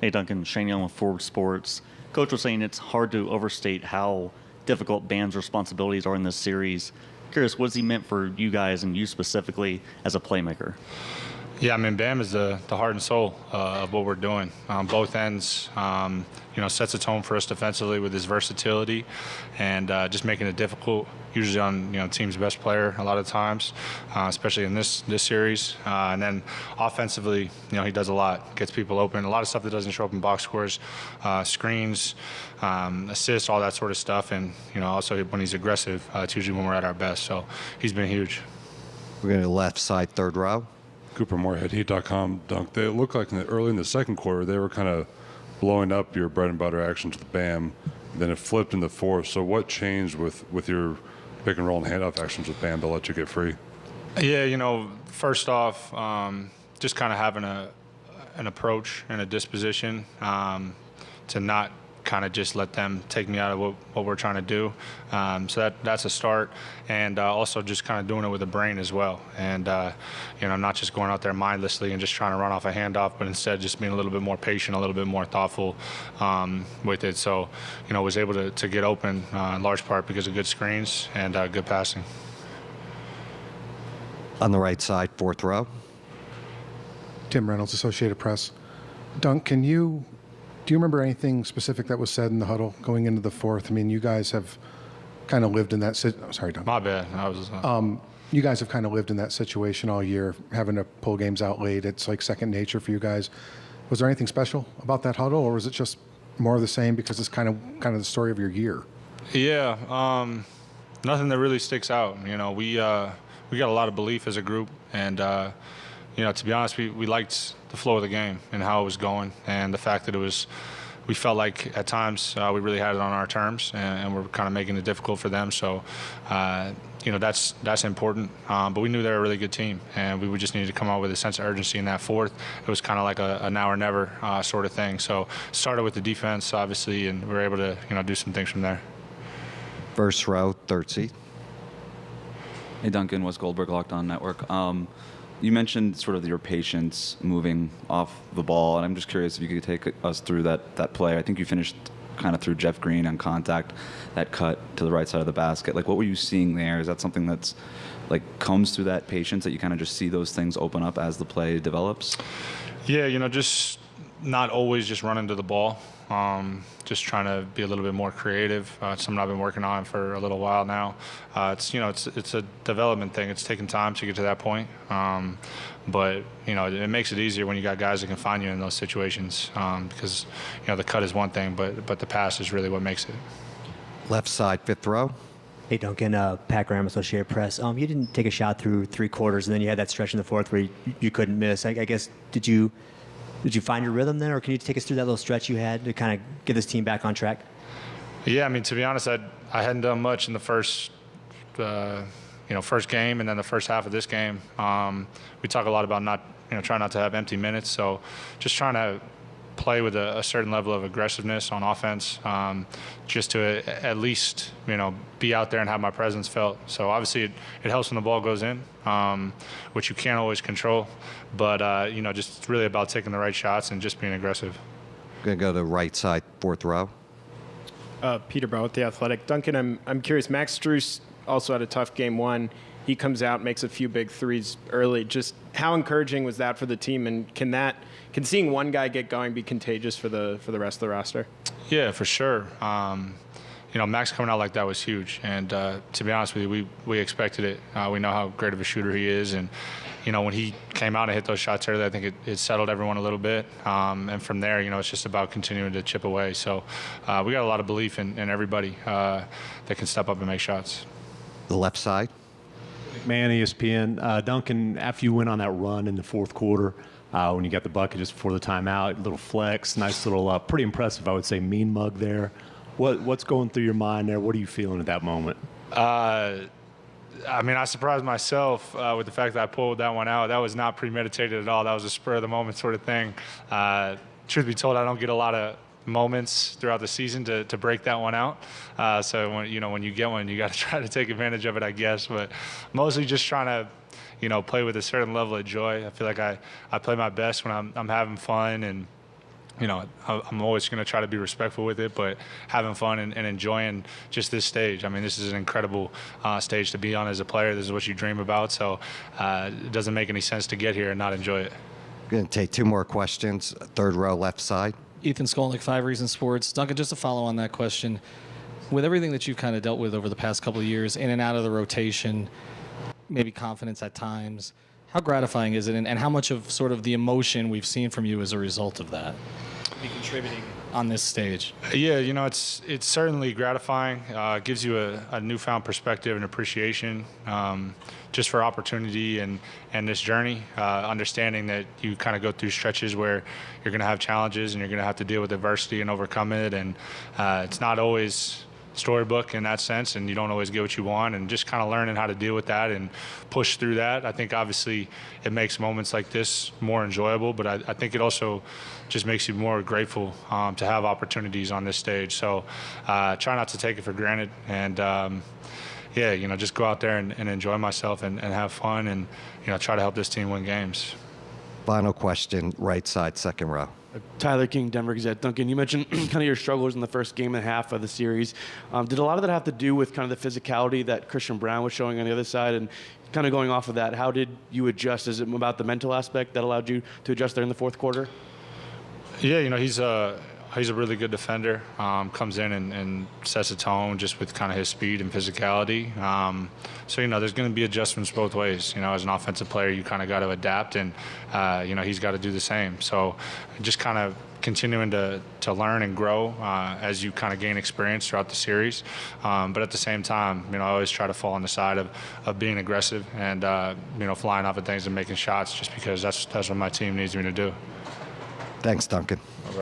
Hey, Duncan. Shane Young with Forward Sports. Coach was saying it's hard to overstate how difficult Bam's responsibilities are in this series. Curious, what has he meant for you guys and you specifically as a playmaker? Yeah, I mean, Bam is the heart and soul of what we're doing on both ends. Sets a tone for us defensively with his versatility and just making it difficult, usually on team's best player a lot of times, especially in this series. And then offensively, he does a lot, gets people open, a lot of stuff that doesn't show up in box scores, screens, assists, all that sort of stuff. And also when he's aggressive, it's usually when we're at our best. So he's been huge. We're going to left side, third row. Cooper Moorhead, Heat.com. Dunk, they look like early in the second quarter, they were kind of blowing up your bread and butter actions with Bam. Then it flipped in the fourth. So what changed with your pick and roll and handoff actions with Bam to let you get free? Yeah, first off, just kind of having an approach and a disposition to not kind of just let them take me out of what we're trying to do. So that's a start. And also just kind of doing it with the brain as well. And, not just going out there mindlessly and just trying to run off a handoff, but instead just being a little bit more patient, a little bit more thoughtful with it. So, was able to get open in large part because of good screens and good passing. On the right side, fourth row. Tim Reynolds, Associated Press. Dunk, do you remember anything specific that was said in the huddle going into the fourth? I mean, you guys have kind of lived in that sorry, Duncan. My bad. You guys have kind of lived in that situation all year, having to pull games out late. It's like second nature for you guys. Was there anything special about that huddle, or was it just more of the same because it's kind of the story of your year? Yeah, nothing that really sticks out. We got a lot of belief as a group, and to be honest, we liked the flow of the game and how it was going, and the fact that we felt like at times we really had it on our terms, and we're kind of making it difficult for them. So, that's important. But we knew they were a really good team, and we just needed to come out with a sense of urgency in that fourth. It was kind of like a now or never sort of thing. So, started with the defense, obviously, and we were able to do some things from there. First row, third seat. Hey, Duncan, Wes Goldberg, Locked On Network. You mentioned sort of your patience moving off the ball, and I'm just curious if you could take us through that play. I think you finished kind of through Jeff Green on contact, that cut to the right side of the basket. Like, what were you seeing there? Is that something that's like comes through that patience, that you kind of just see those things open up as the play develops? Yeah, just not always just running to the ball. Just trying to be a little bit more creative. It's something I've been working on for a little while now. It's a development thing. It's taking time to get to that point. But it makes it easier when you got guys that can find you in those situations. Because the cut is one thing, but the pass is really what makes it. Left side, fifth row. Hey, Duncan, Pat Graham, Associated Press. You didn't take a shot through three quarters, and then you had that stretch in the fourth where you couldn't miss. I guess, did you find your rhythm then, or can you take us through that little stretch you had to kind of get this team back on track? Yeah, I mean, to be honest, I hadn't done much in the first game, and then the first half of this game. We talk a lot about trying not to have empty minutes, so just trying to play with a certain level of aggressiveness on offense, just to at least be out there and have my presence felt. So obviously it helps when the ball goes in, which you can't always control, but just it's really about taking the right shots and just being aggressive. Going to go to the right side, fourth row. Peter Brown with The Athletic. Duncan, I'm curious, Max Strus also had a tough game one. He comes out, makes a few big threes early. Just how encouraging was that for the team, and can seeing one guy get going be contagious for the rest of the roster? Yeah, for sure. Max coming out like that was huge, and to be honest with you, we expected it. We know how great of a shooter he is, and when he came out and hit those shots early, I think it settled everyone a little bit, and from there, it's just about continuing to chip away. So we got a lot of belief in everybody that can step up and make shots. The left side. Man, ESPN. Duncan, after you went on that run in the fourth quarter, when you got the bucket just before the timeout, little flex, nice little, pretty impressive, I would say, mean mug there. What's going through your mind there? What are you feeling at that moment? I surprised myself with the fact that I pulled that one out. That was not premeditated at all. That was a spur of the moment sort of thing. Truth be told, I don't get a lot of moments throughout the season to break that one out. So when you get one, you got to try to take advantage of it, I guess. But mostly just trying to, play with a certain level of joy. I feel like I play my best when I'm having fun, and I'm always going to try to be respectful with it, but having fun and enjoying just this stage. I mean, this is an incredible stage to be on as a player. This is what you dream about. So it doesn't make any sense to get here and not enjoy it. Going to take 2 more questions. Third row, left side. Ethan Skolnick, 5 Reasons Sports. Duncan, just to follow on that question, with everything that you've kind of dealt with over the past couple of years, in and out of the rotation, maybe confidence at times, how gratifying is it, and how much of sort of the emotion we've seen from you as a result of that be contributing on this stage? Yeah, it's certainly gratifying. It gives you a newfound perspective and appreciation just for opportunity and this journey, understanding that you kind of go through stretches where you're going to have challenges and you're going to have to deal with adversity and overcome it. And it's not always storybook in that sense, and you don't always get what you want, and just kind of learning how to deal with that and push through that. I think obviously it makes moments like this more enjoyable, but I think it also just makes you more grateful to have opportunities on this stage. So try not to take it for granted, and just go out there and enjoy myself and have fun, and try to help this team win games. Final question, right side, second row. Tyler King, Denver Gazette. Duncan, you mentioned kind of your struggles in the first game and a half of the series. Did a lot of that have to do with kind of the physicality that Christian Brown was showing on the other side? And kind of going off of that, how did you adjust? Is it about the mental aspect that allowed you to adjust there in the fourth quarter? Yeah, he's a really good defender. Comes in and sets a tone just with kind of his speed and physicality. So there's going to be adjustments both ways. As an offensive player, you kind of got to adapt, and he's got to do the same. So just kind of continuing to learn and grow as you kind of gain experience throughout the series. But at the same time, I always try to fall on the side of being aggressive and flying off at things and making shots, just because that's what my team needs me to do. Thanks, Duncan.